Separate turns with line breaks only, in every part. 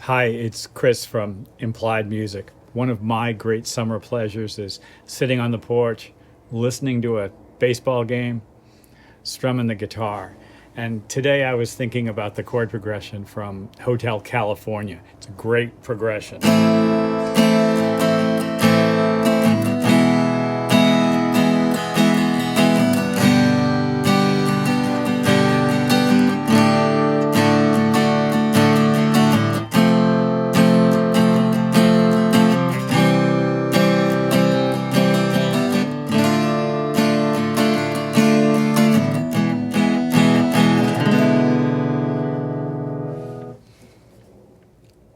Hi, it's Chris from Implied Music. One of my great summer pleasures is sitting on the porch, listening to a baseball game, strumming the guitar. And today I was thinking about the chord progression from Hotel California. It's a great progression.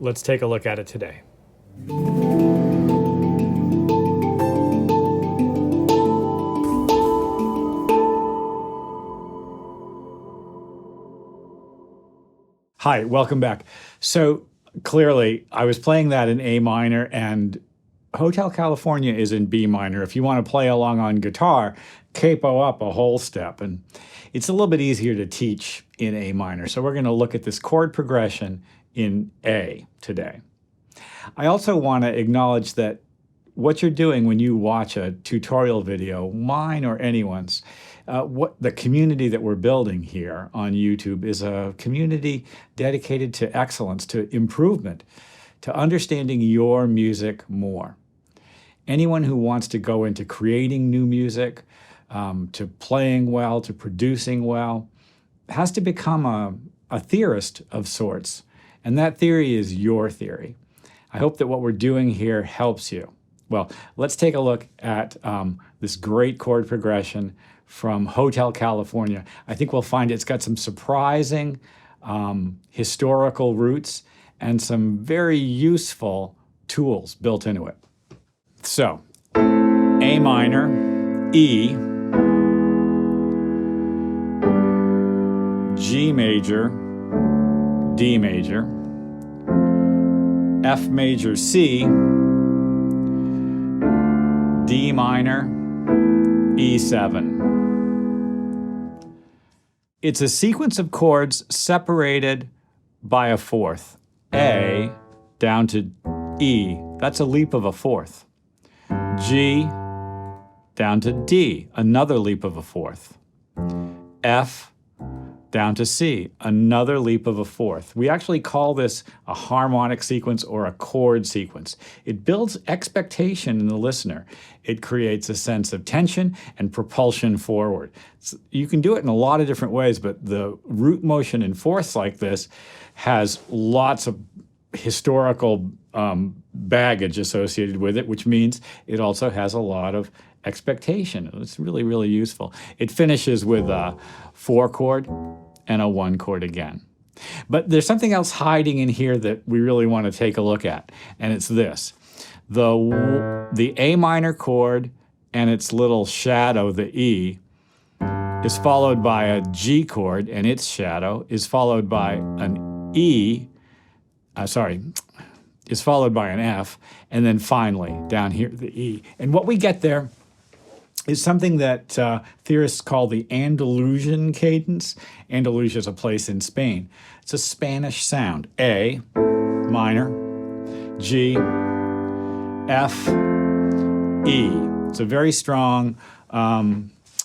Let's take a look at it today. Hi, welcome back. So clearly, I was playing that in A minor, and Hotel California is in B minor. If you want to play along on guitar, capo up a whole step. And it's a little bit easier to teach in A minor. So we're going to look at this chord progression in A today. I also want to acknowledge that what you're doing when you watch a tutorial video, mine or anyone's, what the community that we're building here on YouTube is a community dedicated to excellence, to improvement, to understanding your music more. Anyone who wants to go into creating new music, to playing well, to producing well, has to become a theorist of sorts. And that theory is your theory. I hope that what we're doing here helps you. Well, let's take a look at this great chord progression from Hotel California. I think we'll find it's got some surprising historical roots and some very useful tools built into it. So, A minor, E, G major, D major, F major, C, D minor, E7. It's a sequence of chords separated by a fourth. A down to E, that's a leap of a fourth. G down to D, another leap of a fourth. F down to C, another leap of a fourth. We actually call this a harmonic sequence or a chord sequence. It builds expectation in the listener. It creates a sense of tension and propulsion forward. You can do it in a lot of different ways, but the root motion in fourths like this has lots of historical baggage associated with it, which means it also has a lot of expectation. It's really, really useful. It finishes with a 4 chord and a 1 chord again. But there's something else hiding in here that we really want to take a look at, and it's this. The A minor chord and its little shadow, the E, is followed by a G chord, and its shadow is followed by an is followed by an F, and then finally, down here, the E. And what we get there is something that theorists call the Andalusian cadence. Andalusia is a place in Spain. It's a Spanish sound. A, minor, G, F, E. It's a very strong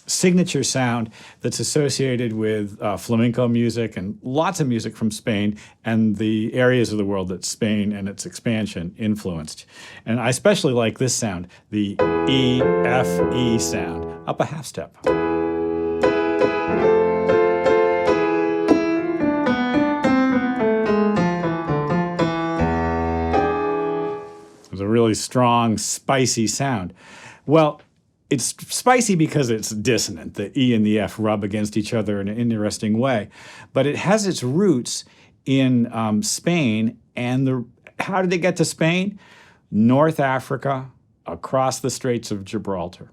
signature sound that's associated with flamenco music and lots of music from Spain and the areas of the world that Spain and its expansion influenced. And I especially like this sound, the E, F, E sound, up a half step. It's a really strong, spicy sound. Well, it's spicy because it's dissonant. The E and the F rub against each other in an interesting way. But it has its roots in Spain. And how did they get to Spain? North Africa, across the Straits of Gibraltar.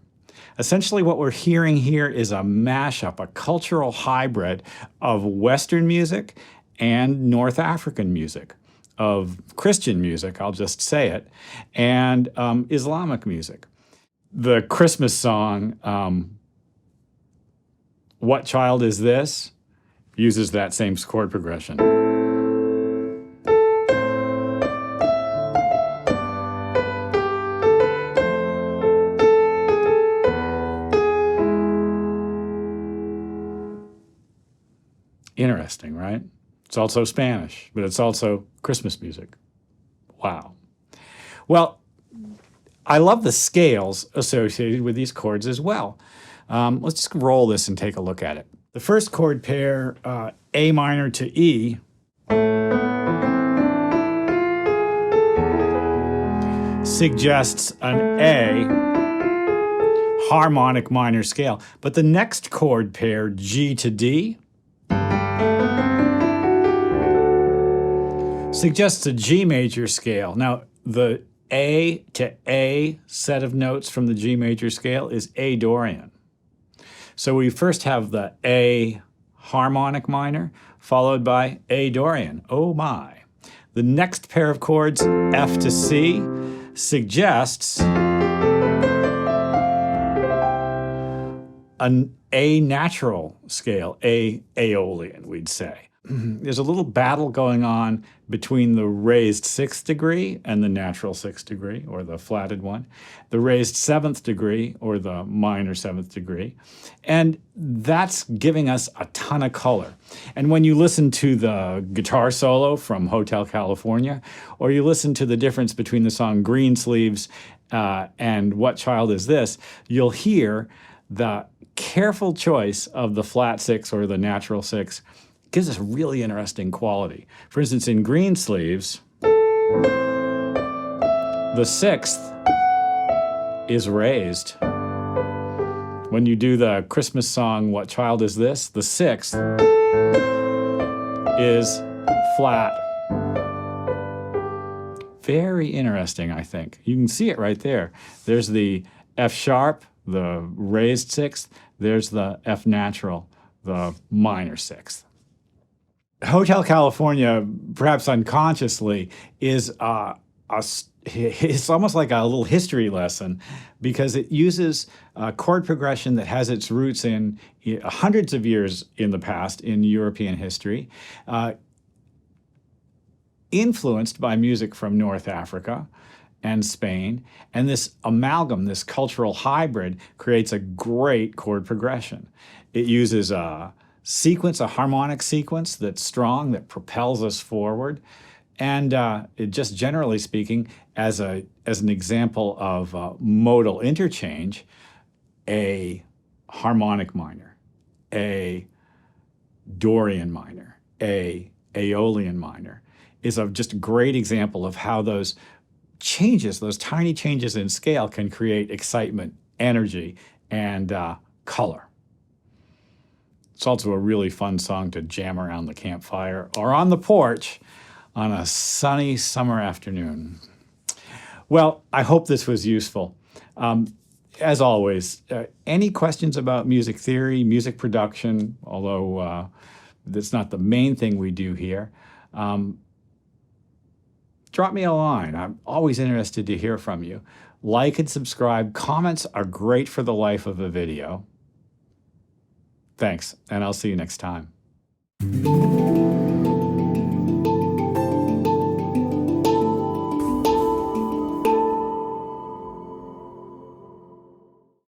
Essentially, what we're hearing here is a mashup, a cultural hybrid of Western music and North African music, of Christian music, I'll just say it, and Islamic music. The Christmas song, What Child Is This?, uses that same chord progression. Interesting, right? It's also Spanish, but it's also Christmas music. Wow. Well, I love the scales associated with these chords as well. Let's just roll this and take a look at it. The first chord pair, A minor to E, suggests an A harmonic minor scale. But the next chord pair, G to D, suggests a G major scale. Now, the A to A set of notes from the G major scale is A Dorian. So we first have the A harmonic minor, followed by A Dorian. Oh my. The next pair of chords, F to C, suggests an A natural scale, A Aeolian, we'd say. There's a little battle going on between the raised 6th degree and the natural 6th degree, or the flatted one, the raised 7th degree, or the minor 7th degree. And that's giving us a ton of color. And when you listen to the guitar solo from Hotel California, or you listen to the difference between the song Greensleeves and What Child Is This, you'll hear the careful choice of the flat 6 or the natural 6 gives us really interesting quality. For instance, in Greensleeves, the 6th is raised. When you do the Christmas song, What Child Is This? The 6th is flat. Very interesting, I think. You can see it right there. There's the F sharp, the raised 6th. There's the F natural, the minor 6th. Hotel California, perhaps unconsciously, is it's almost like a little history lesson because it uses a chord progression that has its roots in hundreds of years in the past in European history, influenced by music from North Africa and Spain. And this amalgam, this cultural hybrid, creates a great chord progression. It uses a harmonic sequence that's strong, that propels us forward. And it just generally speaking, as an example of modal interchange, a harmonic minor, a Dorian minor, a Aeolian minor, is just a great example of how those changes, those tiny changes in scale, can create excitement, energy, and color. It's also a really fun song to jam around the campfire or on the porch on a sunny summer afternoon. Well, I hope this was useful. As always, any questions about music theory, music production, although that's not the main thing we do here, drop me a line. I'm always interested to hear from you. Like and subscribe. Comments are great for the life of a video. Thanks, and I'll see you next time.